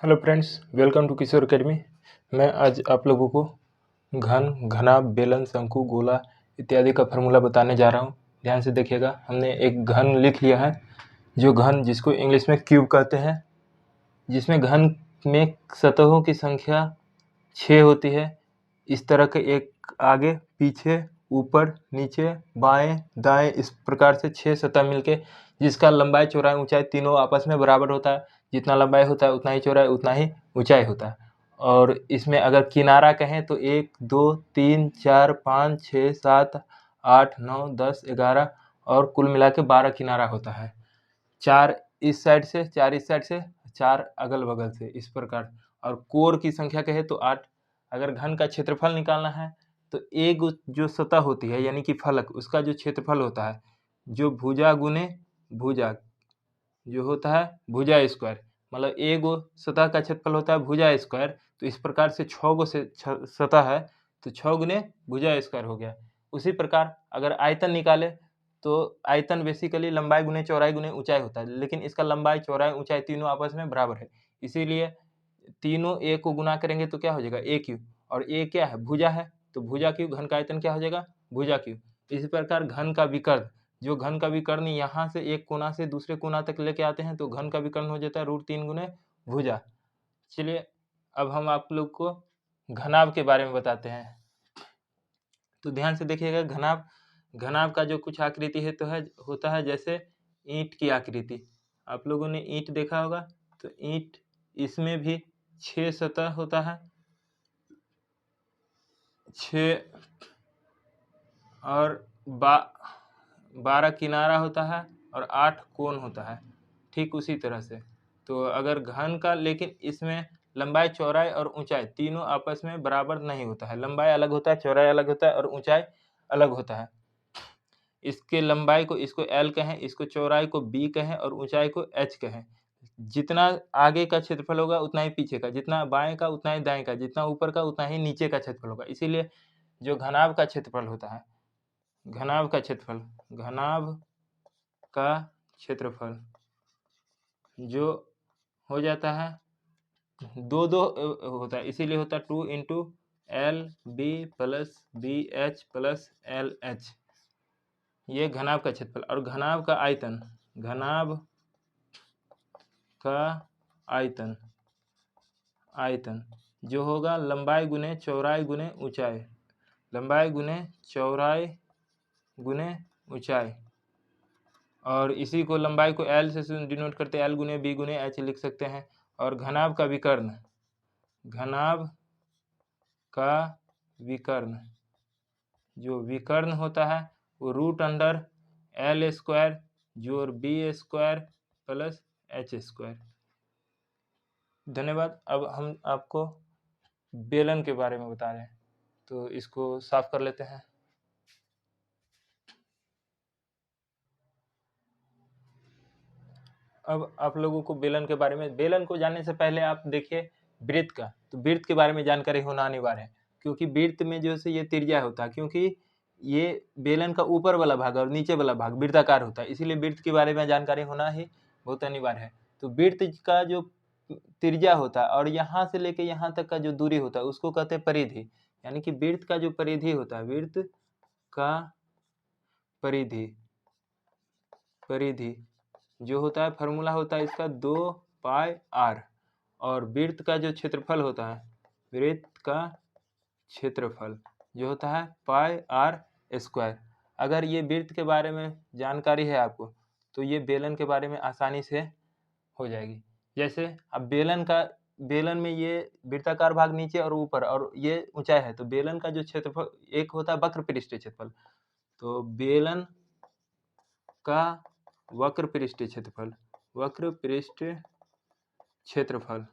Hello friends, welcome to Kishore academy. मैं आज आप लोगों को घन, घनाभ, बेलन, शंकु, गोला इत्यादि का फार्मूला बताने जा रहा हूं। ध्यान से देखिएगा। हमने एक घन लिख लिया है, जो घन जिसको इंग्लिश में क्यूब कहते हैं, जिसमें घन में सतहों की संख्या 6 होती है। इस तरह के एक आगे पीछे ऊपर नीचे बाएं दाएं इस प्रकार से 6 सतह मिलके जिसका लंबाई चौड़ाई ऊंचाई तीनों आपस में बराबर होता है। जितना लंबाई होता है उतना ही चौड़ाई उतना ही ऊंचाई होता है। और इसमें अगर किनारा कहें तो 1 2 3 4 5 6 7 8 9 10 11 और कुल मिला के 12 किनारा होता है। 4 इस साइड से 4 इस साइड से 4 अगल बगल से इस प्रकार। और कोर की संख्या कहे तो 8। अगर घन का क्षेत्रफल निकालना है तो एक जो सतह होती है यानी कि फलक, उसका जो क्षेत्रफल होता है, जो भुजा गुने भुजा जो होता है भुजा स्क्वायर, मतलब एक सतह का क्षेत्रफल होता है भुजा स्क्वायर। तो इस प्रकार से 6 गो से सतह है तो 6 गुने भुजा स्क्वायर हो गया। उसी प्रकार अगर आयतन निकाले तो आयतन बेसिकली लंबाई गुने चौड़ाई गुने ऊंचाई होता है, लेकिन इसका लंबाई चौड़ाई ऊंचाई तीनों आपस में बराबर है। इसीलिए तीनों ए को गुना करेंगे तो क्या हो जाएगा, ए क्यूब। और ए क्या है, भुजा है, तो भुजा क्यूब घन का आयतन क्या हो जाएगा, भुजा क्यूब। इसी प्रकार घन का विकर्ण, जो घन का विकर्ण यहाँ से एक कोना से दूसरे कोना तक लेके आते हैं तो घन का विकर्ण हो जाता है √3 गुने भुजा। चलिए अब हम आप लोग को घनाभ के बारे में बताते हैं। तो ध्यान से देखिएगा। घनाभ, घनाभ का जो कुछ आकृति है तो है होता है जैसे ईंट की आकृति। आप लोगों ने ईंट देखा होगा, तो ईंट इसमें भी 6 सतह होता है, 6 और 12 किनारा होता है और 8 कोण होता है। ठीक उसी तरह से तो अगर घन का, लेकिन इसमें लंबाई चौड़ाई और ऊंचाई तीनों आपस में बराबर नहीं होता है। लंबाई अलग होता है, चौड़ाई अलग होता है और ऊंचाई अलग होता है। इसके लंबाई को इसको L कहें, इसको चौड़ाई को B कहें और ऊंचाई को H कहें। जितना आगे का क्षेत्रफल होगा उतना ही पीछे का, जितना बाएं का उतना ही दाएं का, जितना ऊपर का उतना ही नीचे का क्षेत्रफल होगा। इसीलिए जो घनाभ का क्षेत्रफल होता है, घनाभ का क्षेत्रफल, घनाभ का क्षेत्रफल जो हो जाता है दो होता है, इसीलिए होता है 2 into LB plus BH plus LH। ये घनाभ का क्षेत्रफल। और घनाभ का आयतन, घनाभ का आयतन, आयतन जो होगा लंबाई गुने चौड़ाई गुने ऊंचाई, लंबाई गुने चौड़ाई गुने ऊंचाई। और इसी को लंबाई को L से डिनोट करते हैं, L गुने B गुने H लिख सकते हैं। और घनाभ का विकर्ण, घनाभ का विकर्ण, जो विकर्ण होता है वो √L² जोड़ B² प्लस H²। धन्यवाद। अब हम आपको बेलन के बारे में बता रहे हैं, तो इसको साफ कर लेते हैं। अब आप लोगों को बेलन के बारे में, बेलन को जानने से पहले आप देखिए वृत्त का, तो वृत्त के बारे में जानकारी होना अनिवार्य है, क्योंकि वृत्त में जो है ये त्रिज्या होता है, क्योंकि ये बेलन का ऊपर वाला भाग और नीचे वाला भाग वृत्ताकार होता है, इसीलिए वृत्त के बारे में जानकारी होना ही बहुत अनिवार्य है। तो वृत्त का जो त्रिज्या होता है और यहाँ से लेके यहाँ तक का जो दूरी होता है उसको कहते हैं परिधि। यानी कि वृत्त का जो परिधि होता है, वृत्त का परिधि, परिधि जो होता है फार्मूला होता है इसका 2πr। और वृत्त का जो क्षेत्रफल होता है, वृत्त का क्षेत्रफल जो होता है πr²। अगर ये वृत्त के बारे में जानकारी है आपको तो ये बेलन के बारे में आसानी से हो जाएगी। जैसे अब बेलन का, बेलन में ये वृत्ताकार भाग नीचे और ऊपर और ये ऊंचाई है, तो बेलन का जो क्षेत्रफल एक होता है वक्र पृष्ठीय क्षेत्रफल, तो बेलन का वक्र पृष्ठीय क्षेत्रफल, वक्र पृष्ठीय क्षेत्रफल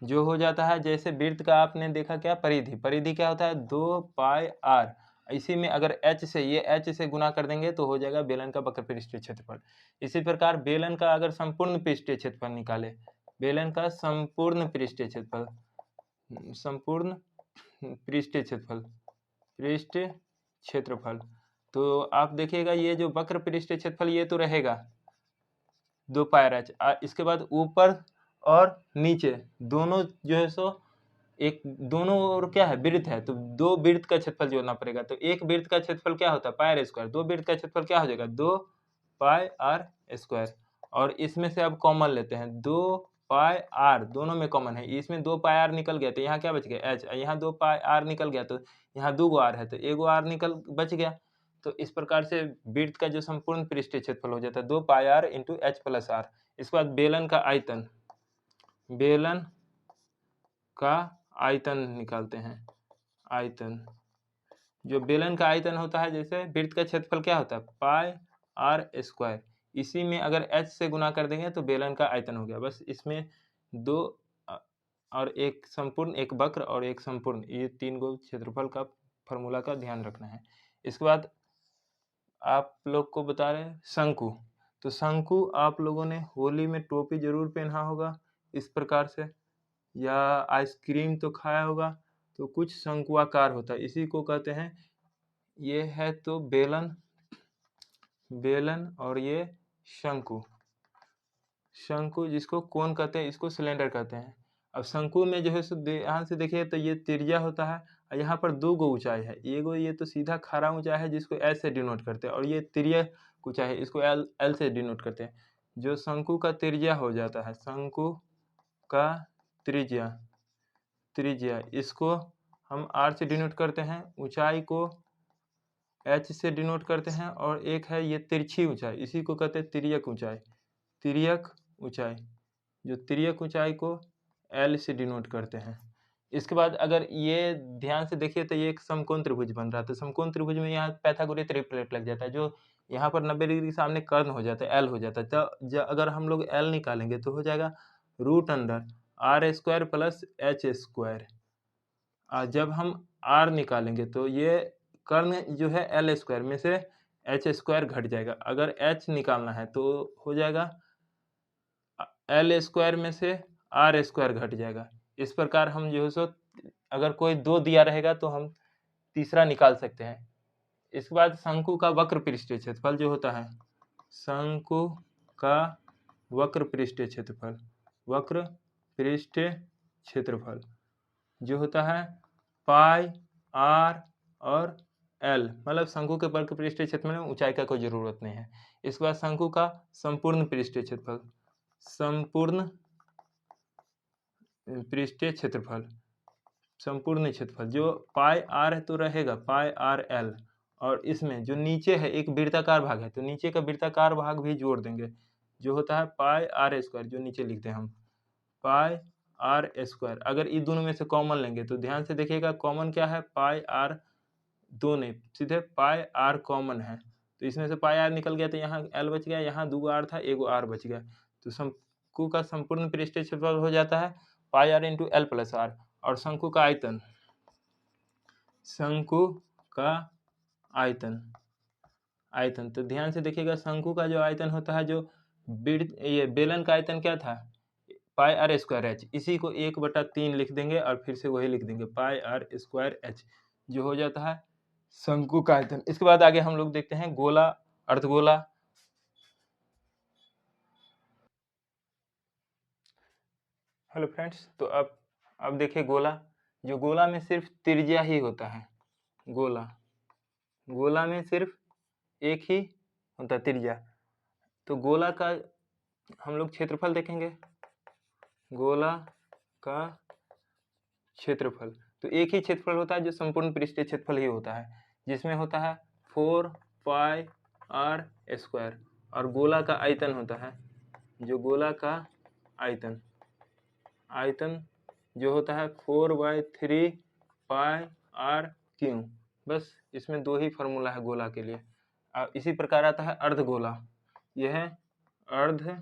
जो हो जाता है, जैसे वृत्त का आपने देखा क्या परिधि, परिधि क्या होता है 2πr। इसी में अगर h से, ये h से गुना कर देंगे तो हो जाएगा बेलन का वक्र पृष्ठीय क्षेत्रफल। इसी प्रकार बेलन का अगर संपूर्ण पृष्ठीय क्षेत्रफल निकाले, बेलन का संपूर्ण पृष्ठीय क्षेत्रफल, संपूर्ण पृष्ठीय क्षेत्रफल, पृष्ठीय क्षेत्रफल, तो आप देखिएगा ये जो वक्र पृष्ठीय क्षेत्रफल ये तो रहेगा 2πr। इसके बाद ऊपर और नीचे दोनों जो है सो एक दोनों और क्या है, वृत्त है, तो दो वृत्त का क्षेत्रफल जोड़ना पड़ेगा। तो एक वृत्त का क्षेत्रफल क्या होता है, पाई आर स्क्वायर। दो वृत्त का क्षेत्रफल क्या हो जाएगा, 2 पाई आर स्क्वायर। और इसमें से अब कॉमन लेते हैं, 2 पाई आर दोनों में कॉमन है, इसमें 2 पाई आर निकल गया तो यहाँ क्या बच गया, एच। यहाँ 2 पाई आर निकल गया तो यहाँ 2 आर है, तो 1 आर निकल बच गया। तो इस प्रकार से वृत्त का जो संपूर्ण पृष्ठीय क्षेत्रफल हो जाता है 2 pi r into h plus r. इसके बाद बेलन का आयतन, बेलन का आयतन निकालते हैं। आयतन, जो बेलन का आयतन होता है, जैसे वृत्त का क्षेत्रफल क्या होता है, पाई आर स्क्वायर, इसी में अगर h से गुना कर देंगे तो बेलन का आयतन हो गया। बस इसमें दो और एक संपूर्ण, एक वक्र और एक संपूर्ण, ये तीन गो क्षेत्रफल का फॉर्मूला का ध्यान रखना है। इसके बाद आप लोग को बता रहे हैं शंकु। तो शंकु आप लोगों ने होली में टोपी जरूर पहना होगा इस प्रकार से, या आइसक्रीम तो खाया होगा। तो कुछ शंकुआकार होता है, इसी को कहते हैं, ये है तो बेलन, बेलन, और ये शंकु। शंकु जिसको कोन कहते हैं, इसको सिलेंडर कहते हैं। अब शंकु में जो है सो ध्यान से देखिए तो ये त्रिज्या होता है, और यहाँ पर दो गो ऊंचाई है, एगो ये तो सीधा खड़ा ऊंचाई है जिसको एल से डिनोट करते हैं, और ये तिर्यक ऊंचाई है, इसको एल से डिनोट करते हैं। जो शंकु का त्रिज्या हो जाता है, शंकु का त्रिज्या, त्रिज्या इसको हम आर से डिनोट करते हैं, ऊंचाई को एच से डिनोट करते हैं, और एक है ये तिरछी ऊंचाई, इसी को कहते हैं तिर्यक ऊंचाई। तिर्यक ऊंचाई, जो तिर्यक ऊंचाई को एल से डिनोट करते हैं। इसके बाद अगर ये ध्यान से देखिए तो ये एक समकोण त्रिभुज बन रहा है, तो समकोण त्रिभुज में यहाँ पैथागोरस ट्रिप्लेट लग जाता है, जो यहाँ पर 90 डिग्री के सामने कर्ण हो जाता है, एल हो जाता है। तो अगर हम लोग एल निकालेंगे तो हो जाएगा root under R square plus H square. जब हम आर निकालेंगे तो ये कर्ण जो है एल स्क्वायर में से एच स्क्वायर घट जाएगा। अगर एच निकालना है तो हो जाएगा एल स्क्वायर में से आर स्क्वायर घट जाएगा। इस प्रकार हम जो है सो अगर कोई दो दिया रहेगा तो हम तीसरा निकाल सकते हैं। इसके बाद शंकु का वक्र पृष्ठीय क्षेत्रफल जो होता है, शंकु का वक्र पृष्ठीय क्षेत्रफल, वक्र पृष्ठीय क्षेत्रफल जो होता है पाई आर और एल, मतलब शंकु के वक्र पृष्ठीय क्षेत्रफल में ऊंचाई का कोई जरूरत नहीं है। इसके बाद शंकु का संपूर्ण पृष्ठीय क्षेत्रफल, संपूर्ण पृष्ठीय क्षेत्रफल, संपूर्ण क्षेत्रफल जो पाई आर है तो रहेगा पाई आर एल, और इसमें जो नीचे है एक वृत्ताकार भाग है तो नीचे का वृत्ताकार भाग भी जोड़ देंगे, जो होता है पाई आर स्क्वायर, जो नीचे लिखते हैं हम पाई आर स्क्वायर। अगर इन दोनों में से कॉमन लेंगे तो ध्यान से देखिएगा कॉमन क्या है, पाई आर, दो नहीं सीधे पाई आर कॉमन है, तो इसमें से पाई आर निकल गया तो यहाँ एल बच गया, यहाँ दो आर था, एगो आर बच गया। तो शंकु का संपूर्ण पृष्ठीय क्षेत्रफल हो जाता है pi r into l plus r. और शंकु का आयतन, शंकु का आयतन, आयतन तो ध्यान से देखिएगा शंकु का जो आयतन होता है, जो ये बेलन का आयतन क्या था, पाई आर स्क्वायर एच, इसी को 1/3 लिख देंगे और फिर से वही लिख देंगे पाई आर स्क्वायर एच, जो हो जाता है शंकु का आयतन। इसके बाद आगे हम लोग देखते हैं गोला, अर्धगोला। हेलो फ्रेंड्स, तो अब देखिए गोला, जो गोला में सिर्फ त्रिज्या ही होता है, गोला, गोला में सिर्फ एक ही होता है त्रिज्या। तो गोला का हम लोग क्षेत्रफल देखेंगे, गोला का क्षेत्रफल, तो एक ही क्षेत्रफल होता है जो संपूर्ण पृष्ठीय क्षेत्रफल ही होता है, जिसमें होता है 4 पाई आर स्क्वायर, और गोला का आयतन होता है, जो गोला का आयतन, आयतन जो होता है 4/3 पाई आर क्यू। बस इसमें दो ही फार्मूला है गोला के लिए। इसी प्रकार आता है अर्धगोला, यह है अर्धगोला।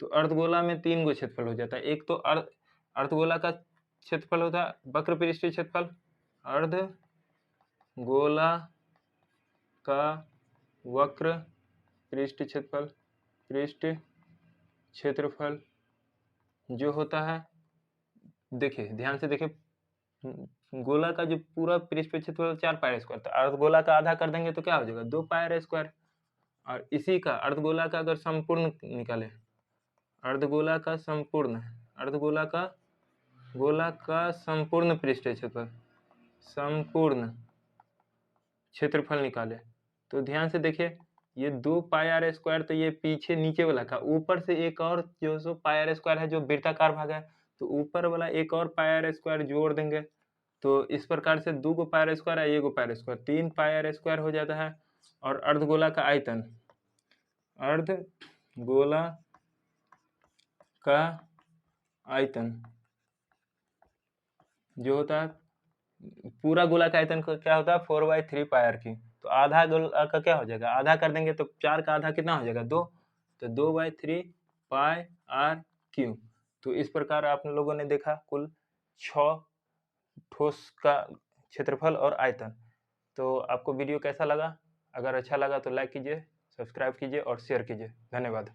तो अर्धगोला में 3 गो क्षेत्रफल हो जाता है, एक तो अर्धगोला का क्षेत्रफल होता है वक्र पृष्ठीय क्षेत्रफल, अर्धगोला का वक्र पृष्ठीय क्षेत्रफल, पृष्ठ क्षेत्रफल जो होता है, देखिए ध्यान से देखिए, गोला का जो पूरा पृष्ठीय क्षेत्रफल 4 पाई स्क्वायर, तो अर्धगोला का आधा कर देंगे तो क्या हो जाएगा 2 पाई स्क्वायर। और इसी का अर्धगोला का अगर संपूर्ण निकाले अर्धगोला का संपूर्ण संपूर्ण पृष्ठीय क्षेत्रफल, संपूर्ण क्षेत्रफल निकाले। तो ध्यान से देखिए, ये 2 पाई आर स्क्वायर तो ये पीछे नीचे वाला का, ऊपर से एक और जो सो पाई आर स्क्वायर है जो वृत्ताकार भाग है, तो ऊपर वाला एक और पाई आर स्क्वायर जोड़ देंगे। तो इस प्रकार से 2 पाई आर स्क्वायर है, 1 pi r square, 3 pi r square हो जाता है। और अर्धगोला का आयतन, अर्धगोला का आयतन जो होता है, पूरा गोला का आयतन क्या होता है 4/3 पाई आर क्यू। तो आधा गोला का क्या हो जाएगा, आधा कर देंगे तो 4 का आधा कितना हो जाएगा 2, तो 2/3 पाई आर क्यू। तो इस प्रकार आप लोगों ने देखा कुल 6 ठोस का क्षेत्रफल और आयतन। तो आपको वीडियो कैसा लगा? अगर अच्छा लगा तो लाइक कीजिए, सब्सक्राइब कीजिए और शेयर कीजिए। धन्यवाद।